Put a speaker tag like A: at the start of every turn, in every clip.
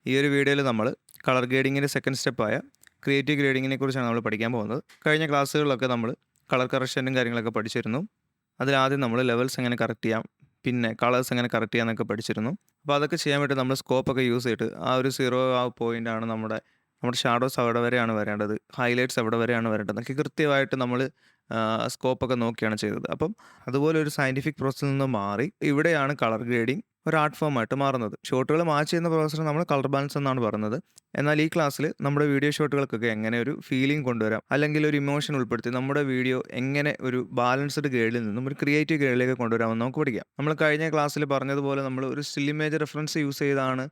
A: ഈ ഒരു വീഡിയോയിൽ നമ്മൾ കളർ ഗ്രേഡിങ്ങിൻ്റെ സെക്കൻഡ് സ്റ്റെപ്പായ ക്രിയേറ്റീവ് ഗ്രേഡിങ്ങിനെ കുറിച്ചാണ് നമ്മൾ പഠിക്കാൻ പോകുന്നത്. കഴിഞ്ഞ ക്ലാസ്സുകളിലൊക്കെ നമ്മൾ കളർ കറക്ഷനും കാര്യങ്ങളൊക്കെ പഠിച്ചിരുന്നു. അതിലാദ്യം നമ്മൾ ലെവൽസ് എങ്ങനെ കറക്റ്റ് ചെയ്യാം, പിന്നെ കളേഴ്സ് എങ്ങനെ കറക്റ്റ് ചെയ്യാമെന്നൊക്കെ പഠിച്ചിരുന്നു. അപ്പോൾ അതൊക്കെ ചെയ്യാൻ വേണ്ടി നമ്മൾ സ്കോപ്പൊക്കെ യൂസ് ചെയ്തിട്ട് ആ ഒരു 0 ആ പോയിൻ്റാണ് നമ്മുടെ ഷാഡോസ് എവിടെ വരെയാണ് വരേണ്ടത്, ഹൈലൈറ്റ്സ് എവിടെ വരെയാണ് വരേണ്ടത് എന്നൊക്കെ കൃത്യമായിട്ട് നമ്മൾ സ്കോപ്പൊക്കെ നോക്കിയാണ് ചെയ്തത്. അപ്പം അതുപോലെ ഒരു സയൻറ്റിഫിക് പ്രോസസ്സിൽ നിന്ന് മാറി ഇവിടെയാണ് കളർ ഗ്രേഡിംഗ് ഒരു ആർട്ട് ഫോമായിട്ട് മാറുന്നത്. ഷോട്ടുകൾ മാച്ച് ചെയ്യുന്ന പ്രോസസ്സിനെ നമ്മൾ കളർ ബാലൻസ് എന്നാണ് പറയുന്നത്. എന്നാൽ ഈ ക്ലാസ്സിൽ നമ്മുടെ വീഡിയോ ഷോട്ടുകൾക്കൊക്കെ എങ്ങനെ ഒരു ഫീലിംഗ് കൊണ്ടുവരാം, അല്ലെങ്കിൽ ഒരു ഇമോഷൻ ഉൾപ്പെടുത്തി നമ്മുടെ വീഡിയോ എങ്ങനെ ഒരു ബാലൻസ്ഡ് ഗ്രേഡിൽ നിന്നും ഒരു ക്രിയേറ്റീവ് ഗ്രേഡിലേക്ക് കൊണ്ടുവരാമെന്ന് നമുക്ക് പഠിക്കാം. നമ്മൾ കഴിഞ്ഞ ക്ലാസ്സിൽ പറഞ്ഞതുപോലെ നമ്മൾ ഒരു സ്റ്റിൽ ഇമേജ് റെഫറൻസ് യൂസ് ചെയ്താണ്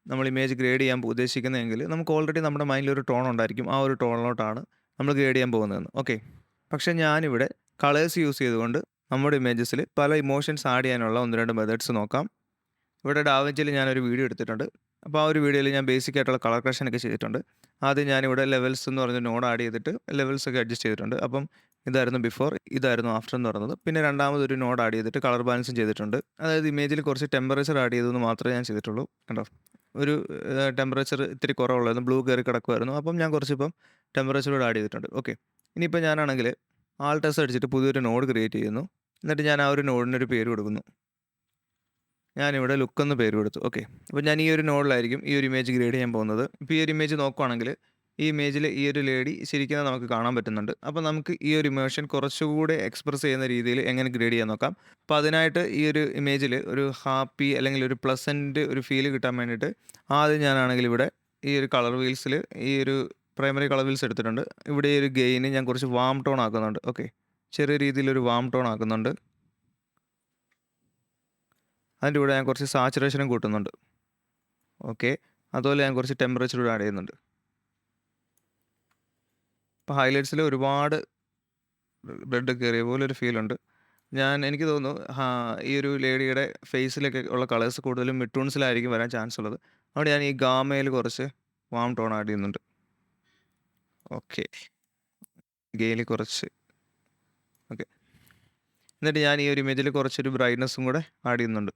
A: നമ്മൾ ഇമേജ് ഗ്രേഡ് ചെയ്യാൻ ഉദ്ദേശിക്കുന്നതെങ്കിൽ നമുക്ക് ഓൾറെഡി നമ്മുടെ മൈൻഡിൽ ഒരു ടോൺ ഉണ്ടായിരിക്കും. ആ ഒരു ടോണിലോട്ടാണ് നമ്മൾ ഗ്രേഡ് ചെയ്യാൻ പോകുന്നതെന്ന്. ഓക്കെ, പക്ഷേ ഞാനിവിടെ കളേഴ്സ് യൂസ് ചെയ്തുകൊണ്ട് നമ്മുടെ ഇമേജസിൽ പല ഇമോഷൻസ് ആഡ് ചെയ്യാനുള്ള 1-2 മെത്തേഡ്സ് നോക്കാം. ഇവിടെ ഡാവിഞ്ചിയിൽ ഞാനൊരു വീഡിയോ എടുത്തിട്ടുണ്ട്. അപ്പോൾ ആ ഒരു വീഡിയോയിൽ ഞാൻ ബേസിക് ആയിട്ടുള്ള കളർ കറക്ഷനൊക്കെ ചെയ്തിട്ടുണ്ട്. ആദ്യം ഞാനിവിടെ ലെവൽസ് എന്ന് പറഞ്ഞ നോഡ് ആഡ് ചെയ്തിട്ട് ലെവൽസ് ഒക്കെ അഡ്ജസ്റ്റ് ചെയ്തിട്ടുണ്ട്. അപ്പം ഇതായിരുന്നു ബിഫോർ, ഇതായിരുന്നു ആഫ്റ്റർ എന്ന് പറയുന്നത്. പിന്നെ രണ്ടാമതൊരു നോഡ് ആഡ് ചെയ്തിട്ട് കളർ ബാലൻസും ചെയ്തിട്ടുണ്ട്. അതായത് ഇമേജിൽ കുറച്ച് ടെമ്പറേച്ചർ ആഡ് ചെയ്തെന്ന് മാത്രമേ ഞാൻ ചെയ്തിട്ടുള്ളൂ. കണ്ടോ, ഒരു ടെമ്പറേച്ചർ ഇത്തിരി കുറവുള്ളായിരുന്നു, ബ്ലൂ കയറി കിടക്കുമായിരുന്നു. അപ്പം ഞാൻ കുറച്ചിപ്പം ടെമ്പറേച്ചർ കൂടെ ആഡ് ചെയ്തിട്ടുണ്ട്. ഓക്കെ, ഇനിയിപ്പോൾ ഞാനാണെങ്കിൽ ആൾട്ട് എസ് അടിച്ചിട്ട് പുതിയൊരു നോഡ് ക്രിയേറ്റ് ചെയ്യുന്നു. എന്നിട്ട് ഞാൻ ആ ഒരു നോഡിനൊരു പേര് കൊടുക്കുന്നു. ഞാനിവിടെ ലുക്ക് എന്ന് പേര് കൊടുത്തു. ഓക്കെ, അപ്പോൾ ഞാൻ ഈ ഒരു നോഡിലായിരിക്കും ഈ ഒരു ഇമേജ് ഗ്രേഡ് ചെയ്യാൻ പോകുന്നത്. ഇപ്പോൾ ഈ ഒരു ഇമേജ് നോക്കുവാണെങ്കിൽ ഈ ഇമേജിൽ ഈ ഒരു ലേഡി ശരിക്കും നമുക്ക് കാണാൻ പറ്റുന്നുണ്ട്. അപ്പോൾ നമുക്ക് ഈ ഒരു ഇമോഷൻ കുറച്ചുകൂടെ എക്സ്പ്രസ് ചെയ്യുന്ന രീതിയിൽ എങ്ങനെ ഗ്രേഡ് ചെയ്യാൻ നോക്കാം. അപ്പോൾ അതിനായിട്ട് ഈ ഒരു ഇമേജിൽ ഒരു ഹാപ്പി അല്ലെങ്കിൽ ഒരു പ്ലസൻറ്റ് ഒരു ഫീല് കിട്ടാൻ വേണ്ടിയിട്ട് ആദ്യം ഞാനാണെങ്കിൽ ഇവിടെ ഈ ഒരു കളർ വീൽസിൽ ഈ ഒരു പ്രൈമറി കളർ വീൽസ് എടുത്തിട്ടുണ്ട്. ഇവിടെ ഈ ഒരു ഗെയിന് ഞാൻ കുറച്ച് വാം ടോൺ ആക്കുന്നുണ്ട്. ഓക്കെ, ചെറിയ രീതിയിലൊരു വാം ടോൺ ആക്കുന്നുണ്ട്. അതിൻ്റെ കൂടെ ഞാൻ കുറച്ച് സാച്ചുറേഷനും കൂട്ടുന്നുണ്ട്. ഓക്കെ, അതുപോലെ ഞാൻ കുറച്ച് ടെമ്പറേച്ചർ കൂടെ ആഡ് ചെയ്യുന്നുണ്ട്. ഇപ്പോൾ ഹൈലൈറ്റ്സിൽ ഒരുപാട് ബ്ലഡ് കയറിയ പോലെ ഒരു ഫീലുണ്ട്. എനിക്ക് തോന്നുന്നു ഈ ഒരു ലേഡിയുടെ ഫേസിലൊക്കെ ഉള്ള കളേഴ്സ് കൂടുതലും മിഡ് ടോൺസിലായിരിക്കും വരാൻ ചാൻസ് ഉള്ളത്. അവിടെ ഞാൻ ഈ ഗാമയിൽ കുറച്ച് വാം ടോൺ ആഡ് ചെയ്യുന്നുണ്ട്. ഓക്കെ, ഗെയിൽ കുറച്ച്. ഓക്കെ, എന്നിട്ട് ഞാൻ ഈ ഒരു ഇമേജിൽ കുറച്ചൊരു ബ്രൈറ്റ്നസ്സും കൂടെ ആഡ് ചെയ്യുന്നുണ്ട്.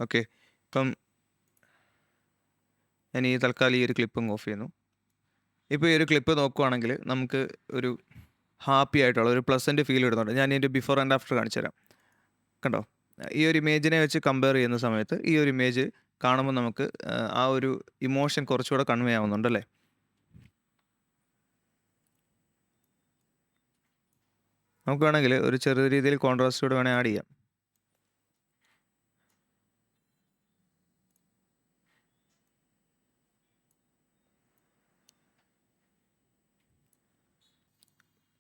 A: ഓക്കെ, ഇപ്പം ഞാൻ ഈ തൽക്കാലം ഈ ഒരു ക്ലിപ്പും ഓഫ് ചെയ്യുന്നു. ഇപ്പോൾ ഈ ഒരു ക്ലിപ്പ് നോക്കുവാണെങ്കിൽ നമുക്ക് ഒരു ഹാപ്പി ആയിട്ടുള്ള ഒരു പ്ലസൻറ്റ് ഫീൽ ഇടുന്നുണ്ട്. ഞാൻ ഇതിൻ്റെ ബിഫോർ ആൻഡ് ആഫ്റ്റർ കാണിച്ചു തരാം. കണ്ടോ, ഈ ഒരു ഇമേജിനെ വെച്ച് കമ്പയർ ചെയ്യുന്ന സമയത്ത് ഈ ഒരു ഇമേജ് കാണുമ്പോൾ നമുക്ക് ആ ഒരു ഇമോഷൻ കുറച്ചുകൂടെ കൺവേ ആവുന്നുണ്ടല്ലേ. നമുക്ക് വേണമെങ്കിൽ ഒരു ചെറിയ രീതിയിൽ കോൺട്രാസ്റ്റ് കൂടെ വേണമെങ്കിൽ ആഡ് ചെയ്യാം.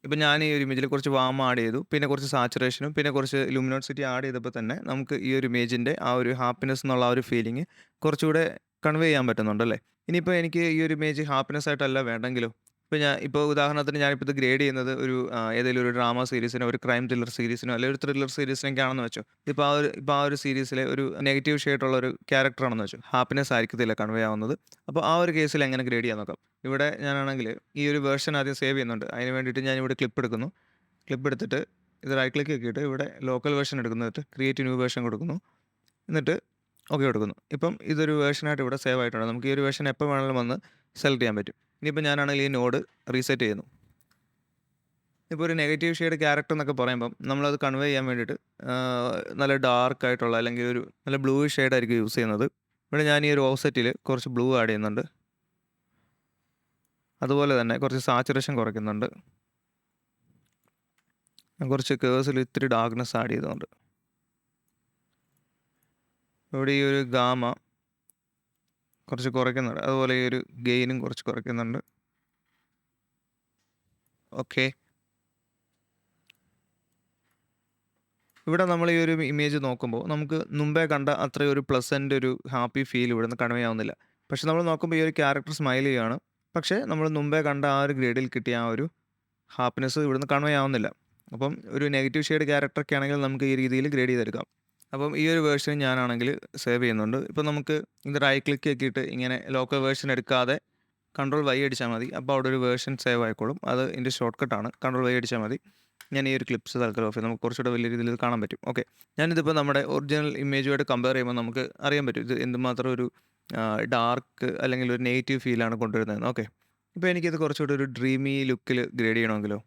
A: ഇപ്പം ഞാൻ ഈ ഒരു ഇമേജിൽ കുറച്ച് വാം ആഡ് ചെയ്തു, പിന്നെ കുറച്ച് സാച്ചുറേഷനും പിന്നെ കുറച്ച് ലുമിനോസിറ്റി ആഡ് ചെയ്തപ്പോൾ തന്നെ നമുക്ക് ഈ ഒരു ഇമേജിൻ്റെ ആ ഒരു ഹാപ്പിനെസ് എന്നുള്ള ആ ഒരു ഫീലിംഗ് കുറച്ചുകൂടെ കൺവേ ചെയ്യാൻ പറ്റുന്നുണ്ടല്ലേ. ഇനിയിപ്പോൾ എനിക്ക് ഈ ഒരു ഇമേജ് ഹാപ്പിനെസ് ആയിട്ടല്ല വേണ്ടെങ്കിലോ, ഇപ്പോൾ ഉദാഹരണത്തിന് ഞാനിപ്പോൾ ഇത് ഗ്രേഡ് ചെയ്യുന്നത് ഒരു ഏതെങ്കിലും ഒരു ഡ്രാമ സീരീസിനോ ഒരു ക്രൈം ത്രില്ലർ സീരീസിനോ അല്ലെങ്കിൽ ഒരു ത്രില്ലർ സീരീസിനൊക്കെ ആണെന്ന് വെച്ചോ. ഇപ്പോൾ ആ ഒരു സീരീസിലെ ഒരു നെഗറ്റീവ് ഷെയ്ഡുള്ള ഒരു ക്യാരക്ടറാണെന്ന് വെച്ചോ, ഹാപ്പിനെസ് ആയിരിക്കത്തില്ല കൺവേ ആവുന്നത്. അപ്പോൾ ആ ഒരു കേസിൽ എങ്ങനെ ഗ്രേഡ് ചെയ്യാൻ നോക്കാം. ഇവിടെ ഞാനാണെങ്കിൽ ഈ ഒരു വേർഷൻ ആദ്യം സേവ് ചെയ്യുന്നുണ്ട്. അതിന് വേണ്ടിയിട്ട് ഞാനിവിടെ ക്ലിപ്പ് എടുക്കുന്നു. ക്ലിപ്പ് എടുത്തിട്ട് ഇത് റൈറ്റ് ക്ലിക്ക് ആക്കിയിട്ട് ഇവിടെ ലോക്കൽ വേർഷൻ എടുക്കുന്നിട്ട് ക്രിയേറ്റ് ന്യൂ വേർഷൻ കൊടുക്കുന്നു. എന്നിട്ട് ഓക്കെ കൊടുക്കുന്നു. ഇപ്പം ഇതൊരു വേർഷനായിട്ട് ഇവിടെ സേവ് ആയിട്ടുണ്ട്. നമുക്ക് ഈ ഒരു വേർഷൻ എപ്പോൾ വേണമെങ്കിലും വന്ന് സെലക്ട് ചെയ്യാൻ പറ്റും. ഇനിയിപ്പോൾ ഞാനാണെങ്കിൽ ഈ നോഡ് റീസെറ്റ് ചെയ്യുന്നു. ഇപ്പോൾ ഒരു നെഗറ്റീവ് ഷെയ്ഡ് ക്യാരക്ടർ എന്നൊക്കെ പറയുമ്പം നമ്മളത് കൺവേ ചെയ്യാൻ വേണ്ടിയിട്ട് നല്ല ഡാർക്ക് ആയിട്ടുള്ള അല്ലെങ്കിൽ ഒരു നല്ല ബ്ലൂ ഷെയ്ഡായിരിക്കും യൂസ് ചെയ്യുന്നത്. ഇവിടെ ഞാൻ ഈ ഒരു ഓഫ്സെറ്റിൽ കുറച്ച് ബ്ലൂ ആഡ് ചെയ്യുന്നുണ്ട്. അതുപോലെ തന്നെ കുറച്ച് സാച്ചുറേഷൻ കുറയ്ക്കുന്നുണ്ട്. കുറച്ച് കേഴ്സിൽ ഇത്തിരി ഡാർക്ക്നെസ് ആഡ് ചെയ്തുകൊണ്ട് ഇവിടെ ഈ ഒരു ഗാമ കുറച്ച് കുറയ്ക്കുന്നുണ്ട്. അതുപോലെ ഈ ഒരു ഗെയിനും കുറച്ച് കുറയ്ക്കുന്നുണ്ട്. ഓക്കെ, ഇവിടെ നമ്മൾ ഈ ഒരു ഇമേജ് നോക്കുമ്പോൾ നമുക്ക് മുമ്പേ കണ്ട അത്രയും ഒരു പ്ലസൻ്റ് ഒരു ഹാപ്പി ഫീൽ ഇവിടുന്ന് കൺവേ ആവുന്നില്ല. പക്ഷെ നമ്മൾ നോക്കുമ്പോൾ ഈ ഒരു ക്യാരക്ടർ സ്മൈൽ ചെയ്യുകയാണ്. പക്ഷേ നമ്മൾ മുമ്പേ കണ്ട ആ ഒരു ഗ്രേഡിൽ കിട്ടിയ ആ ഒരു ഹാപ്പിനെസ് ഇവിടുന്ന് കൺവേ ആവുന്നില്ല. അപ്പം ഒരു നെഗറ്റീവ് ഷെയ്ഡ് ക്യാരക്ടറൊക്കെ ആണെങ്കിൽ നമുക്ക് ഈ രീതിയിൽ ഗ്രേഡ് ചെയ്തെടുക്കാം. അപ്പം ഈ ഒരു വേർഷൻ ഞാനാണെങ്കിൽ സേവ് ചെയ്യുന്നുണ്ട്. ഇപ്പോൾ നമുക്ക് ഇത് റൈറ്റ് ക്ലിക്ക് ആക്കിയിട്ട് ഇങ്ങനെ ലോക്കൽ വേർഷൻ എടുക്കാതെ കൺട്രോൾ വൈ അടിച്ചാൽ മതി. അപ്പോൾ അവിടെ ഒരു വേർഷൻ സേവ് ആയിക്കോളും. അത് ഇതിൻ്റെ ഷോർട്ട് കട്ടാണ്. കൺട്രോൾ വൈ അടിച്ചാൽ മതി. ഞാൻ ഈ ഒരു ക്ലിപ്സ് തൽക്കാലം ഓഫ് ചെയ്യും. നമുക്ക് കുറച്ചുകൂടെ വലിയ രീതിയിൽ ഇത് കാണാൻ പറ്റും. ഓക്കെ. ഞാനിതിപ്പോൾ നമ്മുടെ ഒറിജിനൽ ഇമേജുമായിട്ട് കമ്പയർ ചെയ്യുമ്പോൾ നമുക്ക് അറിയാൻ പറ്റും ഇത് എന്തുമാത്രം ഒരു ഡാർക്ക് അല്ലെങ്കിൽ ഒരു നെഗറ്റീവ് ഫീലാണ് കൊണ്ടുവരുന്നതെന്ന്. ഓക്കെ. ഇപ്പോൾ എനിക്കിത് കുറച്ചുകൂടി ഒരു ഡ്രീമി ലുക്കിൽ ഗ്രേഡ് ചെയ്യണമെങ്കിലോ?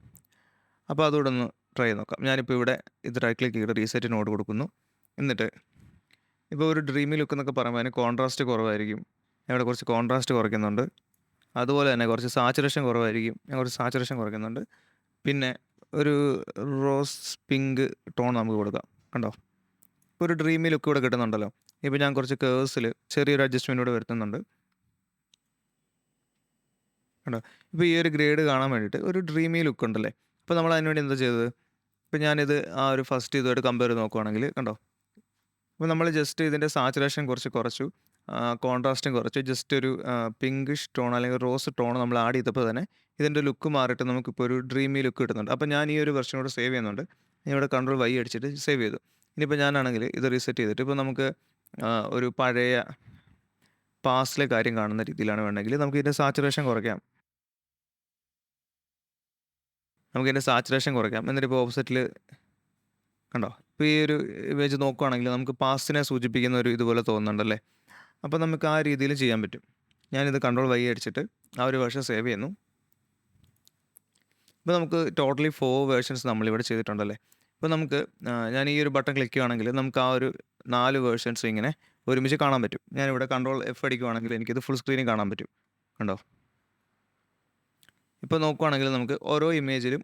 A: അപ്പോൾ അതുകൂടെ ഒന്ന് ട്രൈ ചെയ്ത് നോക്കാം. ഞാനിപ്പോൾ ഇവിടെ ഇത് റൈറ്റ് ക്ലിക്ക് ചെയ്തിട്ട് റീസെറ്റ് നോഡ് കൊടുക്കുന്നു. എന്നിട്ട് ഇപ്പോൾ ഒരു ഡ്രീമി ലുക്ക് എന്നൊക്കെ പറയുമ്പോൾ അതിന് കോൺട്രാസ്റ്റ് കുറവായിരിക്കും. ഞാൻ ഇവിടെ കുറച്ച് കോൺട്രാസ്റ്റ് കുറയ്ക്കുന്നുണ്ട്. അതുപോലെ തന്നെ കുറച്ച് സാച്ചുറേഷൻ കുറവായിരിക്കും. ഞാൻ കുറച്ച് സാച്ചുറേഷൻ കുറയ്ക്കുന്നുണ്ട്. പിന്നെ ഒരു റോസ് പിങ്ക് ടോൺ നമുക്ക് കൊടുക്കാം. കണ്ടോ? ഇപ്പോൾ ഒരു ഡ്രീമി ലുക്ക് ഇവിടെ കിട്ടുന്നുണ്ടല്ലോ. ഇപ്പോൾ ഞാൻ കുറച്ച് കേഴ്സിൽ ചെറിയൊരു അഡ്ജസ്റ്റ്മെൻറ്റ് കൂടെ വരുത്തുന്നുണ്ട്. കണ്ടോ? ഇപ്പോൾ ഈ ഒരു ഗ്രേഡ് കാണാൻ വേണ്ടിയിട്ട് ഒരു ഡ്രീമി ലുക്ക് ഉണ്ടല്ലേ. അപ്പോൾ നമ്മൾ അതിന് വേണ്ടി എന്താ ചെയ്തത്? ഇപ്പോൾ ഞാനിത് ആ ഒരു ഫസ്റ്റ് ഇതുമായിട്ട് കമ്പയർ ചെയ്ത് നോക്കുവാണെങ്കിൽ കണ്ടോ? അപ്പോൾ നമ്മൾ ജസ്റ്റ് ഇതിൻ്റെ സാച്ചുറേഷൻ കുറച്ച് കുറച്ചു, കോൺട്രാസ്റ്റും കുറച്ച്, ജസ്റ്റ് ഒരു പിങ്കിഷ് ടോൺ അല്ലെങ്കിൽ റോസ് ടോൺ നമ്മൾ ആഡ് ചെയ്തപ്പോൾ തന്നെ ഇതിൻ്റെ ലുക്ക് മാറിയിട്ട് നമുക്കിപ്പോൾ ഒരു ഡ്രീമി ലുക്ക് കിട്ടുന്നുണ്ട്. അപ്പോൾ ഞാൻ ഈ ഒരു വെർഷൻ കൂടെ സേവ് ചെയ്യുന്നുണ്ട്. ഞാൻ ഇവിടെ കൺട്രോൾ വൈ അടിച്ചിട്ട് സേവ് ചെയ്തു. ഇനിയിപ്പോൾ ഞാനാണെങ്കിൽ ഇത് റീസെറ്റ് ചെയ്തിട്ട് ഇപ്പോൾ നമുക്ക് ഒരു പഴയ പാസ്റ്റിലെ കാര്യം കാണുന്ന രീതിയിലാണ് വേണമെങ്കിൽ നമുക്ക് ഇതിൻ്റെ സാച്ചുറേഷൻ കുറയ്ക്കാം. നമുക്കിതിൻ്റെ സാച്ചുറേഷൻ കുറയ്ക്കാം. എന്നിട്ടിപ്പോൾ ഓപ്പോസിറ്റിൽ കണ്ടോ? ഇപ്പോൾ ഈ ഒരു ഇമേജ് നോക്കുവാണെങ്കിൽ നമുക്ക് പാസ്റ്റിനെ സൂചിപ്പിക്കുന്ന ഒരു ഇതുപോലെ തോന്നുന്നുണ്ടല്ലേ. അപ്പോൾ നമുക്ക് ആ രീതിയിൽ ചെയ്യാൻ പറ്റും. ഞാനിത് കൺട്രോൾ വൈ അടിച്ചിട്ട് ആ ഒരു വേർഷൻ സേവ് ചെയ്യുന്നു. ഇപ്പോൾ നമുക്ക് ടോട്ടലി 4 വേർഷൻസ് നമ്മളിവിടെ ചെയ്തിട്ടുണ്ടല്ലേ. ഇപ്പോൾ നമുക്ക് ഞാൻ ഈ ഒരു ബട്ടൺ ക്ലിക്ക് ചെയ്യുകയാണെങ്കിൽ നമുക്ക് ആ ഒരു 4 വേർഷൻസ് ഇങ്ങനെ ഒരുമിച്ച് കാണാൻ പറ്റും. ഞാനിവിടെ കൺട്രോൾ എഫ് അടിക്കുവാണെങ്കിൽ എനിക്കിത് ഫുൾ സ്ക്രീനിൽ കാണാൻ പറ്റും. കണ്ടോ? ഇപ്പോൾ നോക്കുവാണെങ്കിൽ നമുക്ക് ഓരോ ഇമേജിലും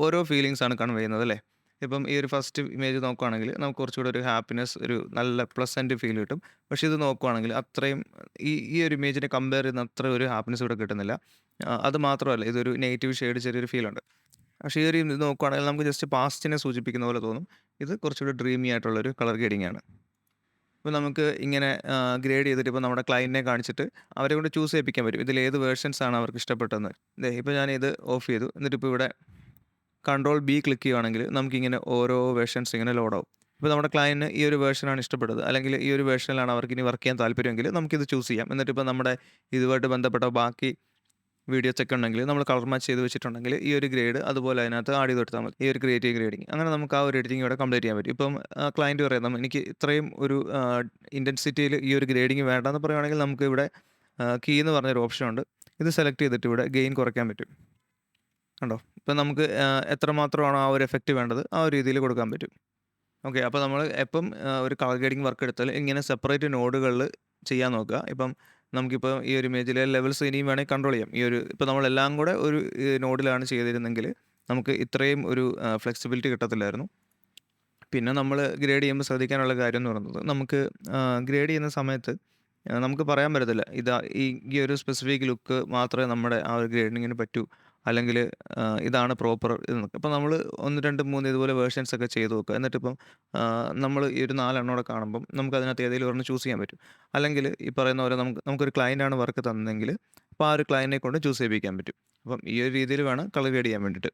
A: ഓരോ ഫീലിങ്സ് ആണ് കൺവേ ചെയ്യുന്നത് അല്ലേ. ഇപ്പം ഈ ഒരു ഫസ്റ്റ് ഇമേജ് നോക്കുവാണെങ്കിൽ നമുക്ക് കുറച്ചുകൂടെ ഒരു ഹാപ്പിനെസ്, ഒരു നല്ല പ്ലസൻറ്റ് ഫീൽ കിട്ടും. പക്ഷേ ഇത് നോക്കുവാണെങ്കിൽ അത്രയും ഈ ഒരു ഇമേജിനെ കമ്പയർ ചെയ്യുന്ന അത്ര ഒരു ഹാപ്പിനെസ് ഇവിടെ കിട്ടുന്നില്ല. അത് മാത്രമല്ല ഇതൊരു നെഗറ്റീവ് ഷെയ്ഡ് ചെറിയൊരു ഫീലുണ്ട്. പക്ഷേ ഈ ഒരു ഇത് നോക്കുവാണെങ്കിൽ നമുക്ക് ജസ്റ്റ് പാസ്റ്റിനെ സൂചിപ്പിക്കുന്ന പോലെ തോന്നും. ഇത് കുറച്ചുകൂടി ഡ്രീമി ആയിട്ടുള്ളൊരു കളർ ഗ്രേഡിംഗ് ആണ്. ഇപ്പോൾ നമുക്ക് ഇങ്ങനെ ഗ്രേഡ് ചെയ്തിട്ട് ഇപ്പോൾ നമ്മുടെ ക്ലയൻറ്റിനെ കാണിച്ചിട്ട് അവരെ കൊണ്ട് ചൂസ് ചെയ്യിപ്പിക്കാൻ പറ്റും. ഇതിൽ ഏത് വേർഷൻസ് ആണ് അവർക്ക് ഇഷ്ടപ്പെട്ടതെന്ന്. ദേ ഇപ്പോൾ ഞാനിത് ഓഫ് ചെയ്തു. എന്നിട്ട് ഇപ്പോൾ ഇവിടെ കൺട്രോൾ ബി ക്ലിക്ക് ചെയ്യുവാണെങ്കിൽ നമുക്കിങ്ങനെ ഓരോ വേർഷൻസ് ഇങ്ങനെ ലോഡാവും. ഇപ്പോൾ നമ്മുടെ ക്ലയൻറ്റിന് ഈ ഒരു വേർഷനാണ് ഇഷ്ടപ്പെട്ടത്, അല്ലെങ്കിൽ ഈ ഒരു വേർഷനിലാണ് അവർക്ക് ഇനി വർക്ക് ചെയ്യാൻ താല്പര്യമെങ്കിൽ നമുക്കിത് ചൂസ് ചെയ്യാം. എന്നിട്ട് ഇപ്പോൾ നമ്മുടെ ഇതുമായിട്ട് ബന്ധപ്പെട്ട ബാക്കി വീഡിയോസ് ഒക്കെ ഉണ്ടെങ്കിൽ നമ്മൾ കളർ മാച്ച് ചെയ്ത് വെച്ചിട്ടുണ്ടെങ്കിൽ ഈ ഒരു ഗ്രേഡ് അതുപോലെ അതിനകത്ത് ആഡ് ചെയ്ത് കൊടുത്താൽ മതി. ഈ ഒരു ക്രിയേറ്റീവ് ഗ്രേഡിങ് അങ്ങനെ നമുക്ക് ആ ഒരു എഡിറ്റിംഗ് ഇവിടെ കംപ്ലീറ്റ് ചെയ്യാൻ പറ്റും. ഇപ്പം ക്ലയൻറ്റ് പറയുന്നത് എനിക്ക് ഇത്രയും ഒരു ഇൻറ്റൻസിറ്റിയിൽ ഈ ഒരു ഗ്രേഡിങ് വേണ്ടെന്ന് പറയുവാണെങ്കിൽ നമുക്ക് ഇവിടെ കീ എന്ന് പറഞ്ഞൊരു ഓപ്ഷൻ ഉണ്ട്. ഇത് സെലക്ട് ചെയ്തിട്ട് ഇവിടെ ഗെയിൻ കുറയ്ക്കാൻ പറ്റും. കണ്ടോ? ഇപ്പം നമുക്ക് എത്രമാത്രമാണോ ആ ഒരു എഫക്റ്റ് വേണ്ടത് ആ ഒരു രീതിയിൽ കൊടുക്കാൻ പറ്റും. ഓക്കെ. അപ്പോൾ നമ്മൾ എപ്പം ഒരു കളർ ഗ്രേഡിംഗ് വർക്ക് എടുത്താൽ ഇങ്ങനെ സെപ്പറേറ്റ് നോഡുകളിൽ ചെയ്യാൻ നോക്കുക. ഇപ്പം നമുക്കിപ്പോൾ ഈ ഒരു ഇമേജിലെ ലെവൽസ് ഇനിയും വേണമെങ്കിൽ കൺട്രോൾ ചെയ്യാം. ഈ ഒരു ഇപ്പോൾ നമ്മളെല്ലാം കൂടെ ഒരു നോഡിലാണ് ചെയ്തിരുന്നെങ്കിൽ നമുക്ക് ഇത്രയും ഒരു ഫ്ലെക്സിബിലിറ്റി കിട്ടത്തില്ലായിരുന്നു. പിന്നെ നമ്മൾ ഗ്രേഡ് ചെയ്യുമ്പോൾ ശ്രദ്ധിക്കാനുള്ള കാര്യം എന്ന് പറയുന്നത് നമുക്ക് ഗ്രേഡ് ചെയ്യുന്ന സമയത്ത് നമുക്ക് പറയാൻ പറ്റത്തില്ല ഈ ഒരു സ്പെസിഫിക് ലുക്ക് മാത്രമേ നമ്മുടെ ആ ഒരു ഗ്രേഡിങ്ങിന് പറ്റൂ, അല്ലെങ്കിൽ ഇതാണ് പ്രോപ്പർ എന്നൊക്കെ. അപ്പോൾ നമ്മൾ 1, 2, 3 ഇതുപോലെ വേർഷൻസ് ഒക്കെ ചെയ്ത് നോക്കുക. എന്നിട്ടിപ്പം നമ്മൾ ഈ ഒരു 4 എണ്ണോടെ കാണുമ്പം നമുക്ക് അതിനകത്ത് ഏതെങ്കിലും ഒരെണ്ണം ചൂസ് ചെയ്യാൻ പറ്റും. അല്ലെങ്കിൽ ഈ പറയുന്ന പോലെ നമുക്കൊരു ക്ലയൻറ്റാണ് വർക്ക് തന്നതെങ്കിൽ അപ്പോൾ ആ ഒരു ക്ലയൻറ്റിനെ കൊണ്ട് ചൂസ് ചെയ്യിപ്പിക്കാൻ പറ്റും. അപ്പം ഈ ഒരു രീതിയിൽ വേണം കളർ ഗ്രേഡ് ചെയ്യാൻ വേണ്ടിയിട്ട്.